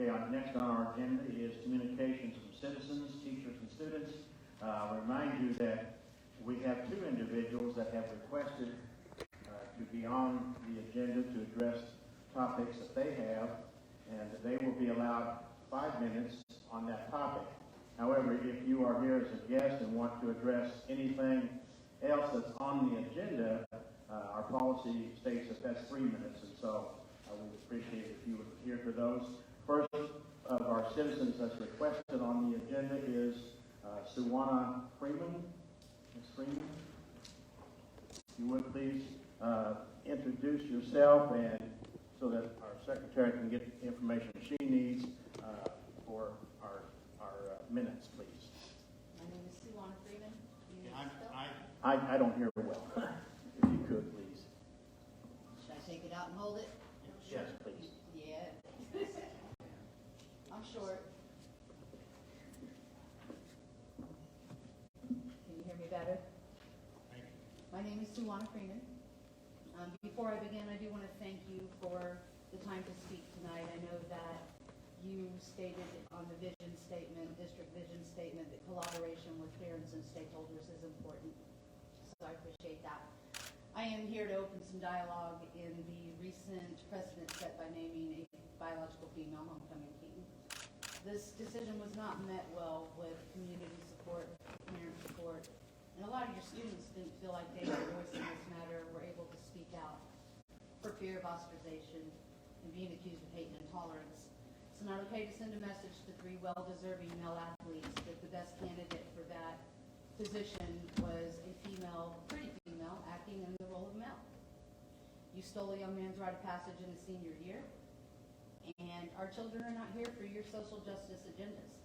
Next on our agenda is communications from citizens, teachers, and students. I'll remind you that we have two individuals that have requested to be on the agenda to address topics that they have, and they will be allowed 5 minutes on that topic. However, if you are here as a guest and want to address anything else that's on the agenda, our policy states that that's 3 minutes, and so I would appreciate it if you would adhere to those. First of our citizens that's requested on the agenda is Suwana Freeman. Ms. Freeman, if you would please introduce yourself, and so that our secretary can get the information she needs for our minutes, please. My name is Suwana Freeman. I don't hear well. If you could, please. Should I take it out and hold it? Yes, please. Yeah. I'm short. Can you hear me better? Thank you. My name is Suwana Freeman. Before I begin, I do want to thank you for the time to speak tonight. I know that you stated on the vision statement, district vision statement, that collaboration with parents and stakeholders is important. So I appreciate that. I am here to open some dialogue in the recent precedent set by naming a biological female homecoming king. This decision was not met well with community support, parent support, and a lot of your students didn't feel like they had a voice in this matter, were able to speak out for fear of ostracization and being accused of hate and intolerance. It's not okay to send a message to 3 well-deserving male athletes that the best candidate for that position was a female, pretty female, acting in the role of male. You stole a young man's rite of passage in his senior year, and our children are not here for your social justice agendas.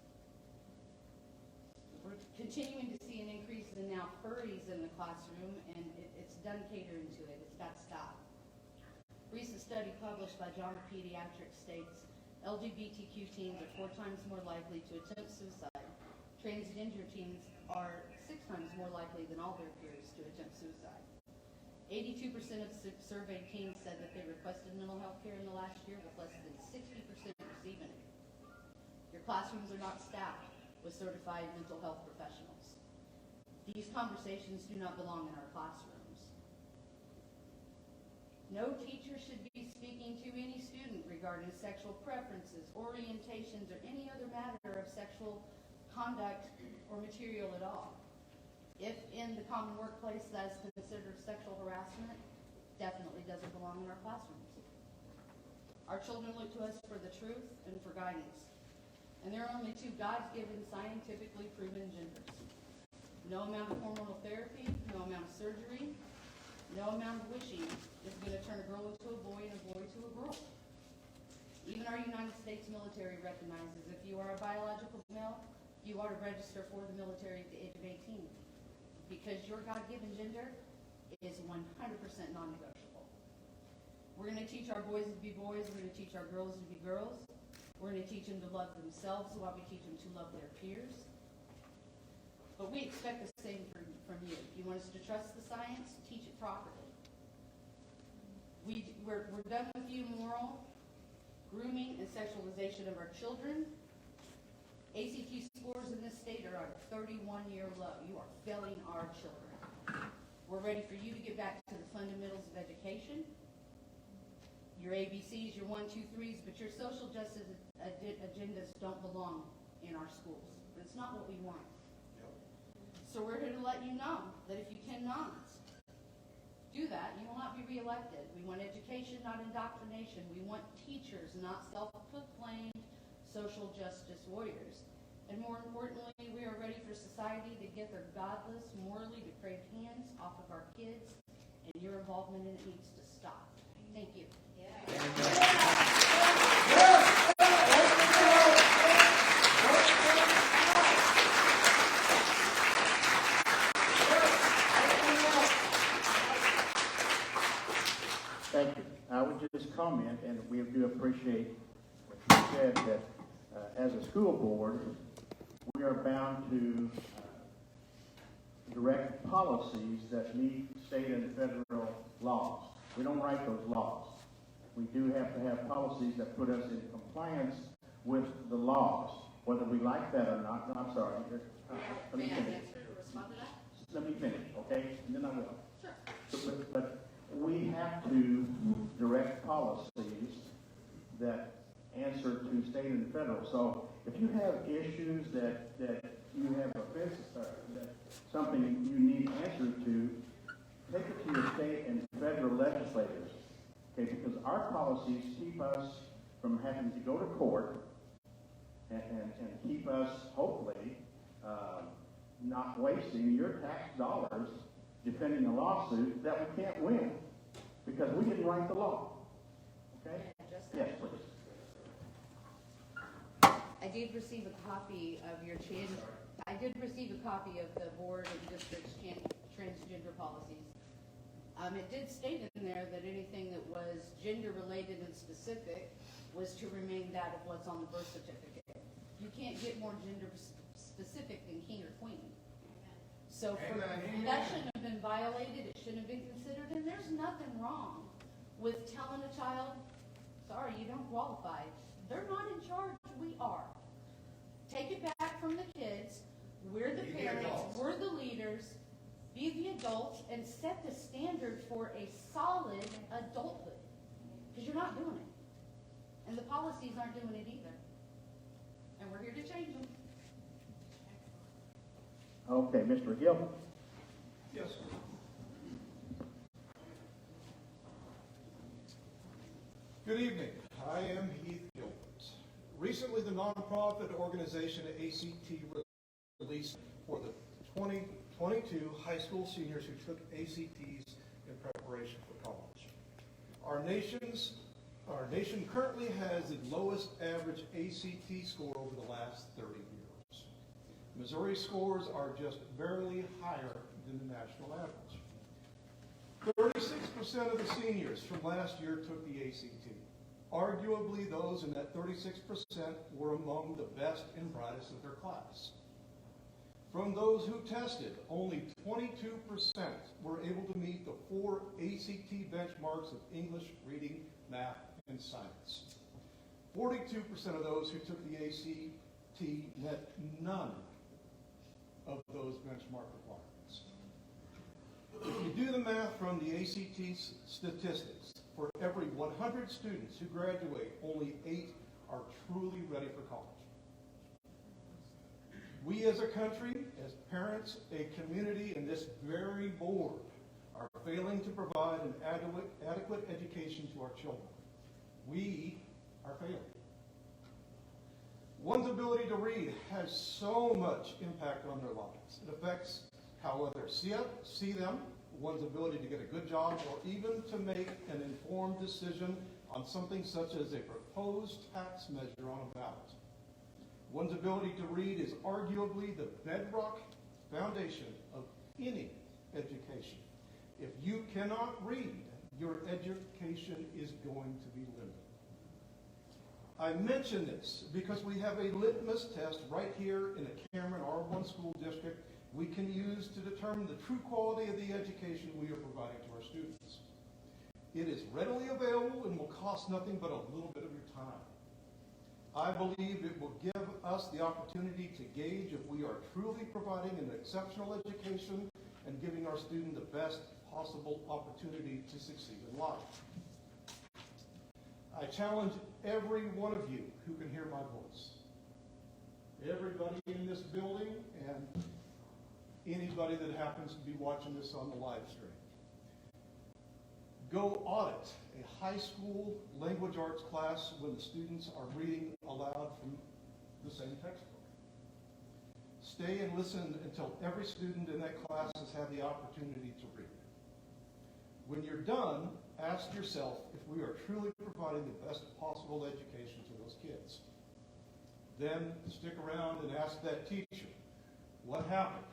We're continuing to see an increase in now furries in the classroom, and it's done catering to it. It's got to stop. Recent study published by JAMA Pediatrics states LGBTQ teens are 4 times more likely to attempt suicide. Transgender teens are 6 times more likely than all their peers to attempt suicide. 82% of surveyed teens said that they requested mental health care in the last year, with less than 60% receiving it. Your classrooms are not staffed with certified mental health professionals. These conversations do not belong in our classrooms. No teacher should be speaking to any student regarding sexual preferences, orientations, or any other matter of sexual conduct or material at all. If in the common workplace that is considered sexual harassment, definitely doesn't belong in our classrooms. Our children look to us for the truth and for guidance. And there are only 2 God-given, scientifically proven genders. No amount of hormonal therapy, no amount of surgery, no amount of wishing is going to turn a girl into a boy and a boy to a girl. Even our United States military recognizes if you are a biological male, you ought to register for the military at the age of 18. Because your God-given gender is 100% non-negotiable. We're going to teach our boys to be boys. We're going to teach our girls to be girls. We're going to teach them to love themselves while we teach them to love their peers. But we expect the same from you. If you want us to trust the science, teach it properly. We're done with you moral, grooming, and sexualization of our children. ACT scores in this state are at a 31-year low. You are failing our children. We're ready for you to get back to the fundamentals of education. Your ABCs, your 1, 2, 3s, but your social justice agendas don't belong in our schools. But it's not what we want. So we're here to let you know that if you cannot do that, you will not be reelected. We want education, not indoctrination. We want teachers, not self-proclaimed social justice warriors. And more importantly, we are ready for society to get their godless, morally depraved hands off of our kids, and your involvement in it needs to stop. Thank you. Thank you. I would just comment, and we do appreciate what you said, that as a school board, we are bound to direct policies that meet state and federal laws. We don't write those laws. We do have to have policies that put us in compliance with the laws, whether we like that or not. No, I'm sorry. Let me May I finish. answer or respond to that? Let me finish, okay? And then I will. Sure. But we have to direct policies that answer to state and federal. So if you have issues that you have offense, that something you need answered to, take it to your state and federal legislators. Okay, because our policies keep us from having to go to court and keep us, hopefully, not wasting your tax dollars defending a lawsuit that we can't win because we didn't write the law. Okay? Yes, please. I did receive a copy of your I did receive a copy of the board and district's transgender policies. It did state in there that anything that was gender related and specific was to remain that of what's on the birth certificate. You can't get more gender specific than king or queen. So that shouldn't have been violated, it shouldn't have been considered, and there's nothing wrong with telling a child, sorry, you don't qualify. They're not in charge, we are. Take it back from the kids, we're the parents, we're the leaders, be the adults, and set the standard for a solid adulthood. Because you're not doing it. And the policies aren't doing it either. And we're here to change them. Okay, Mr. Gill. Yes. Good evening. I am Heath Gilbert. Recently, the nonprofit organization ACT released for the 2022 high school seniors who took ACTs in preparation for college. Our nation currently has the lowest average ACT score over the last 30 years. Missouri scores are just barely higher than the national average. 36% of the seniors from last year took the ACT. Arguably, those in that 36% were among the best and brightest of their class. From those who tested, only 22% were able to meet the 4 ACT benchmarks of English, reading, math, and science. 42% of those who took the ACT met none of those benchmark requirements. If you do the math from the ACT statistics, for every 100 students who graduate, only 8 are truly ready for college. We as a country, as parents, a community, and this very board are failing to provide an adequate education to our children. We are failing. One's ability to read has so much impact on their lives. It affects how others see them, one's ability to get a good job, or even to make an informed decision on something such as a proposed tax measure on a ballot. One's ability to read is arguably the bedrock foundation of any education. If you cannot read, your education is going to be limited. I mention this because we have a litmus test right here in the Cameron R1 school district we can use to determine the true quality of the education we are providing to our students. It is readily available and will cost nothing but a little bit of your time. I believe it will give us the opportunity to gauge if we are truly providing an exceptional education and giving our student the best possible opportunity to succeed in life. I challenge every one of you who can hear my voice, everybody in this building and anybody that happens to be watching this on the live stream. Go audit a high school language arts class when the students are reading aloud from the same textbook. Stay and listen until every student in that class has had the opportunity to read. When you're done, ask yourself if we are truly providing the best possible education to those kids. Then stick around and ask that teacher, what happened?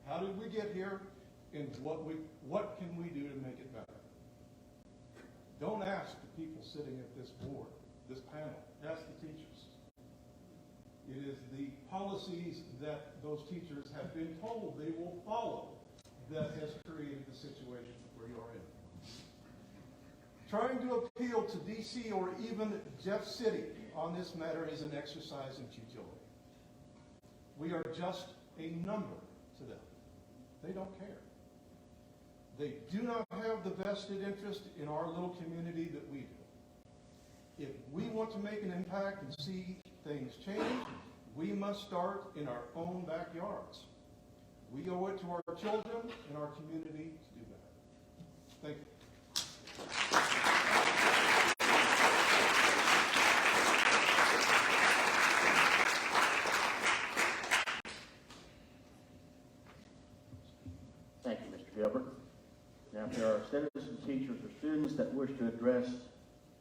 How did we get here? And what can we do to make it better? Don't ask the people sitting at this board, this panel. Ask the teachers. It is the policies that those teachers have been told they will follow that has created the situation where you are in. Trying to appeal to DC or even Jeff City on this matter is an exercise in futility. We are just a number to them. They don't care. They do not have the vested interest in our little community that we do. If we want to make an impact and see things change, we must start in our own backyards. We owe it to our children and our community to do that. Thank you. Thank you, Mr. Gilbert. Now, if there are citizens, teachers, or students that wish to address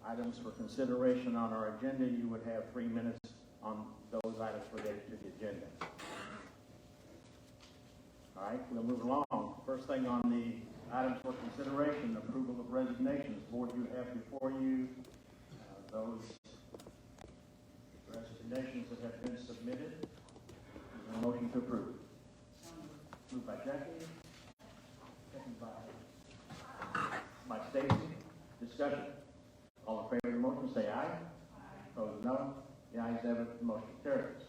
items for consideration on our agenda, you would have 3 minutes on those items related to the agenda. All right, we'll move along. First thing on the items for consideration, approval of resignations. Board, you have before you those resignations that have been submitted. Is there a motion to approve? Moved by Jackie. Second by Stacy. Discussion. All in favor of the motion, say aye. Aye. Opposed, no. The ayes have it, the motion carries.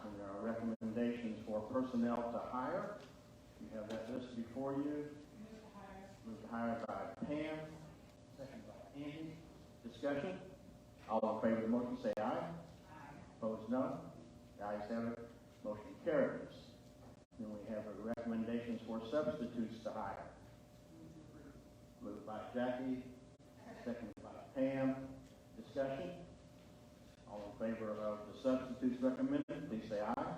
And there are recommendations for personnel to hire. You have that list before you. Move to hire by Pam. Second by Andy. Discussion. All in favor of the motion, say aye. Aye. Opposed, no. The ayes have it, motion carries. Then we have recommendations for substitutes to hire. Moved by Jackie, seconded by Pam. Discussion. All in favor of the substitutes recommended, please say aye. Aye.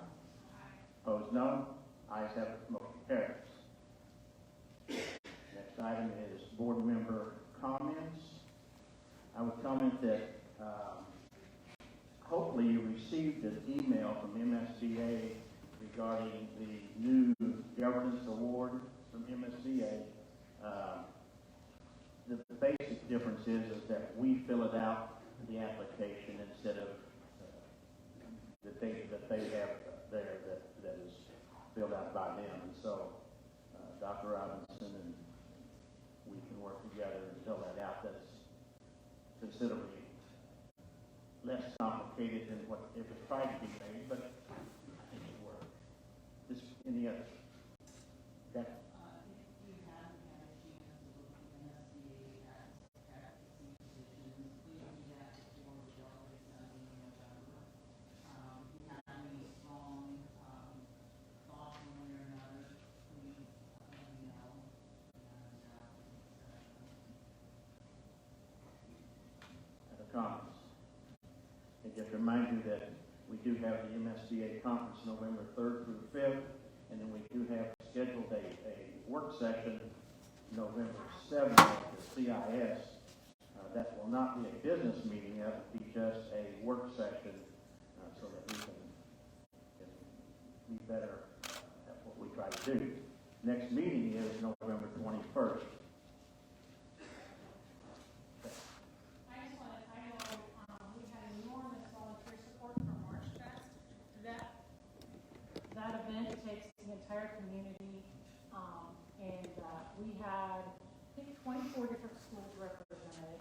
Opposed, no. Ayes have it, motion carries. Next item is board member comments. I would comment that hopefully you received an email from MSBA regarding the new governance award from MSBA. The basic difference is that we fill it out, the application, instead of that they have there that is filled out by them. And so Dr. Robinson and we can work together and fill that out. That's considerably less complicated than what if it tried to be made, but I think it worked. This any other? Okay. If you haven't had a chance to look at MSBA advocacy positions, please do that before we go to Sunday in November. If you have any strong thoughts one way or another, please let me know. Other comments? And just remind you that we do have the MSBA conference November 3rd through 5th, and then we do have scheduled a work session November 7th at the CIS. That will not be a business meeting, that will be just a work session so that we can be better at what we try to do. Next meeting is November 21st. We had enormous volunteer support from March Fest. That event takes the entire community, and we had, I think, 24 different schools represented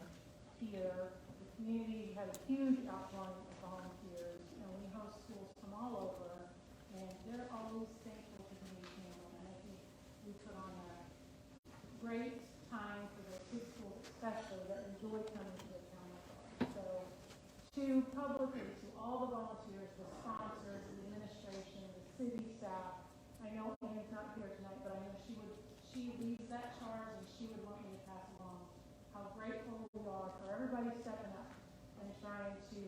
here. The community had a huge outpouring of volunteers, and we host schools from all over, and they're always thankful to be handled. And I think we put on a great time for those big schools, especially that enjoy coming to the town of ours. So, to publicly, to all the volunteers, the sponsors, the administration, the city staff. I know Anne's not here tonight, but I know she leads that charge, and she would want me to pass along how grateful we are for everybody stepping up and trying to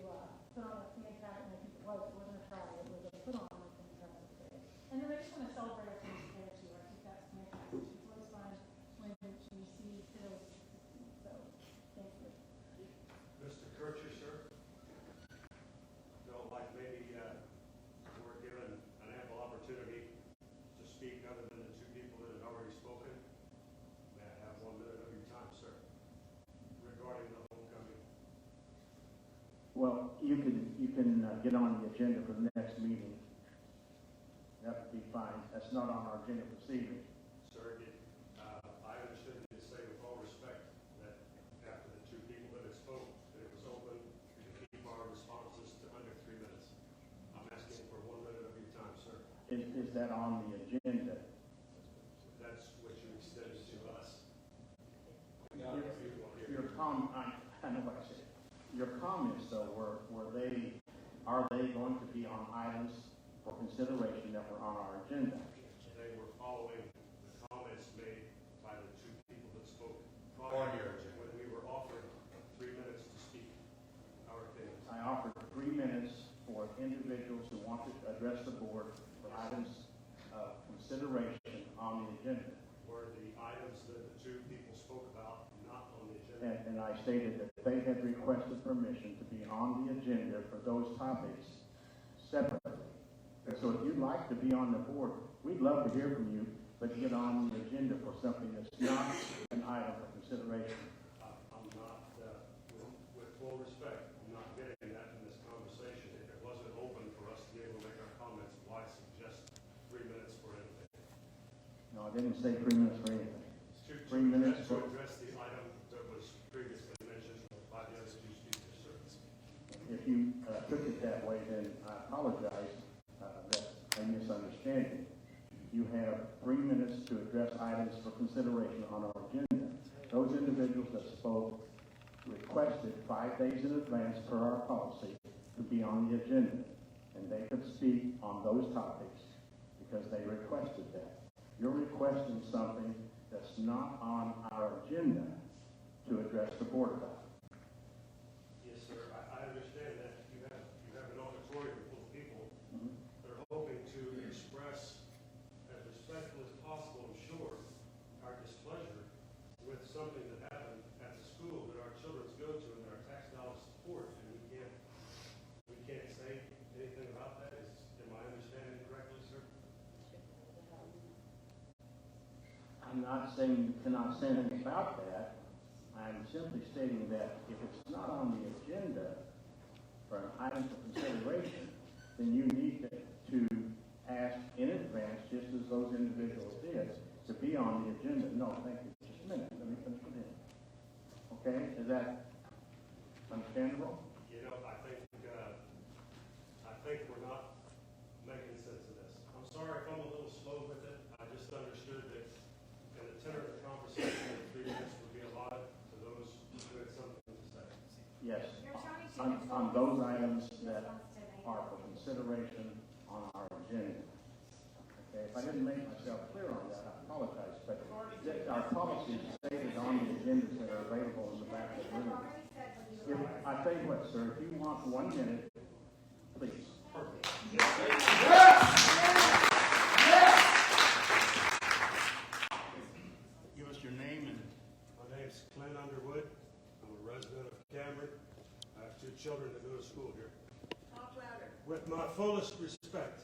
put on a fantastic, and I think it wasn't a try, it was a put on a fantastic day. And then I just want to celebrate our team's there too. I think that's fantastic. It's always fun when you see those. So, thank you. Mr. Kircher, sir. So, like maybe we're given an ample opportunity to speak other than the two people that had already spoken. May I have 1 minute of your time, sir, regarding the homecoming? Well, you can get on the agenda for the next meeting. That would be fine. That's not on our agenda this evening. Sir, I understood you to say with all respect that after the is that on the agenda? That's what you extended to us. Your I know what I said. Your comments, though, are they going to be on items for consideration that were on our agenda? They were following the comments made by the two people that spoke prior to when we were offered 3 minutes to speak our opinions. I offered 3 minutes for individuals who wanted to address the board for items of consideration on the agenda. Were the items that the two people spoke about not on the agenda? And I stated that they had requested permission to be on the agenda for those topics separately. And so if you'd like to be on the board, we'd love to hear from you, but get on the agenda for something that's not an item for consideration. I'm not, with full respect, I'm not getting that in this conversation. If it wasn't open for us to be able to make our comments, why suggest 3 minutes for anything? No, I didn't say 3 minutes for anything. 3 minutes To for, address the item that was previously mentioned by the other two speakers, sir. if you took it that way, then I apologize. That's a misunderstanding. You have 3 minutes to address items for consideration on our agenda. Those individuals that spoke requested 5 days in advance per our policy to be on the agenda. And they could speak on those topics because they requested that. You're requesting something that's not on our agenda to address the board about. Yes, sir. I understand that you have an auditorium full of people that are hoping to express as respectfully as possible, I'm sure, our displeasure with something that happened at the school that our children go to and that our tax dollars support, and we can't say anything about that. Am I understanding correctly, sir? I'm not saying you cannot say anything about that. I'm simply stating that if it's not on the agenda for an item for consideration, then you need to ask in advance, just as those individuals did, to be on the agenda. No, thank you. Just a minute. Let me finish with him. Okay? Is that understandable? You know, I think we're not making sense of this. I'm sorry if I'm a little slow with it. I just understood that in the tenor of the conversation, 3 minutes would be allotted to those who had something to say. Yes. You're trying to On control those the items speech that response today. are for consideration on our agenda. Okay, if I didn't make myself clear on that, I apologize, but our policies stated on the agendas that are available in the back of the I've room. already said what you were. I tell you what, sir, if you want 1 minute, please. Give us your name and My name's Clint Underwood. I'm a resident of Cameron. I have 2 children that go to school here. Talk louder. With my fullest respect,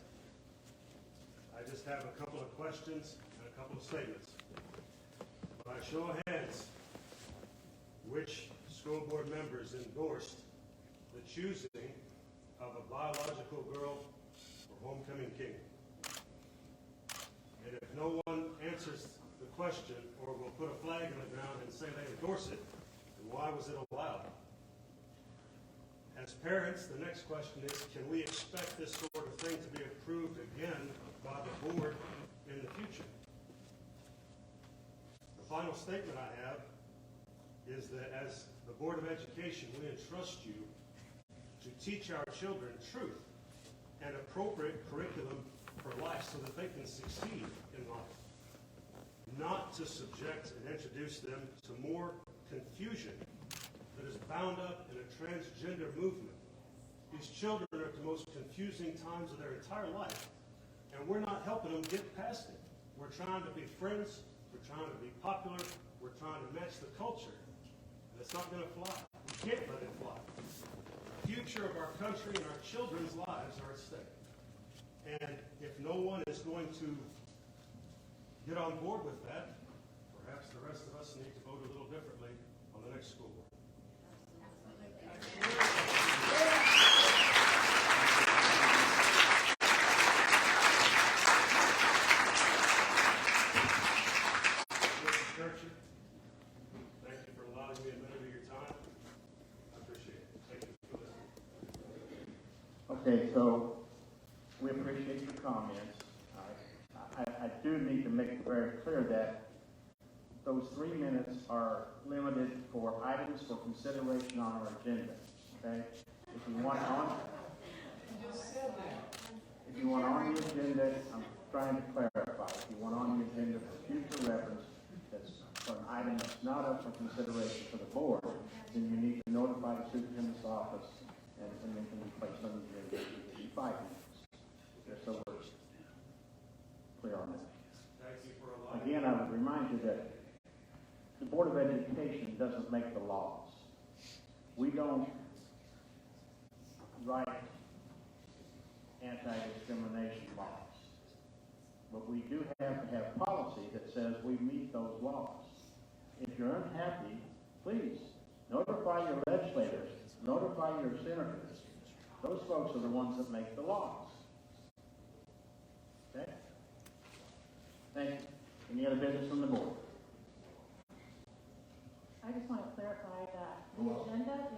I just have a couple of questions and a couple of statements. By show of hands, which school board members endorsed the choosing of a biological girl for homecoming king? And if no one answers the question or will put a flag in the ground and say they endorse it, then why was it allowed? As parents, the next question is, can we expect this sort of thing to be approved again by the board in the future? The final statement I have is that as the Board of Education, we entrust you to teach our children truth and appropriate curriculum for life so that they can succeed in life, not to subject and introduce them to more confusion that is bound up in a transgender movement. These children are at the most confusing times of their entire life, and we're not helping them get past it. We're trying to be friends, we're trying to be popular, we're trying to match the culture, and it's not going to fly. We can't let it fly. The future of our country and our children's lives are at stake. And if no one is going to get on board with that, perhaps the rest of us need to vote a little differently on the next school board. Mr. Kircher, thank you for allowing me a minute of your time. I appreciate it. Thank you for listening. Okay, so we appreciate your comments. All right. I do need to make it very clear that those 3 minutes are limited for items for consideration on our agenda, okay? If you want on the agenda, I'm trying to clarify, if you want on the agenda for future reference, that's for an item that's not up for consideration for the board, then you need to notify the superintendent's office, and then can be placed on the agenda in 5 minutes. Just so we're clear on that. Thank you for allowing. Again, I would remind you that the Board of Education doesn't make the laws. We don't write anti-discrimination laws. But we do have to have policy that says we meet those laws. If you're unhappy, please notify your legislators, notify your senators. Those folks are the ones that make the laws. Okay? Thank you. Any other business from the board? I just want to clarify that the agenda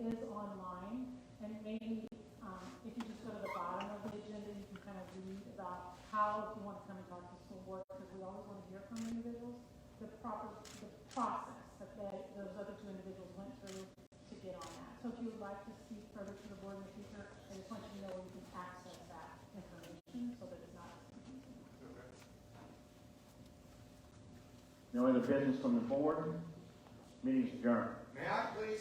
is online, and maybe, if you just go to the bottom of the agenda, you can kind of read about how, if you want to come and talk to school board, because we always want to hear from individuals, the process that those other 2 individuals went through to get on that. So if you would like to speak further to the board in the future, I just want you to know you can access that information so that it's not confusing. No other business from the board? Meeting's adjourned. May I please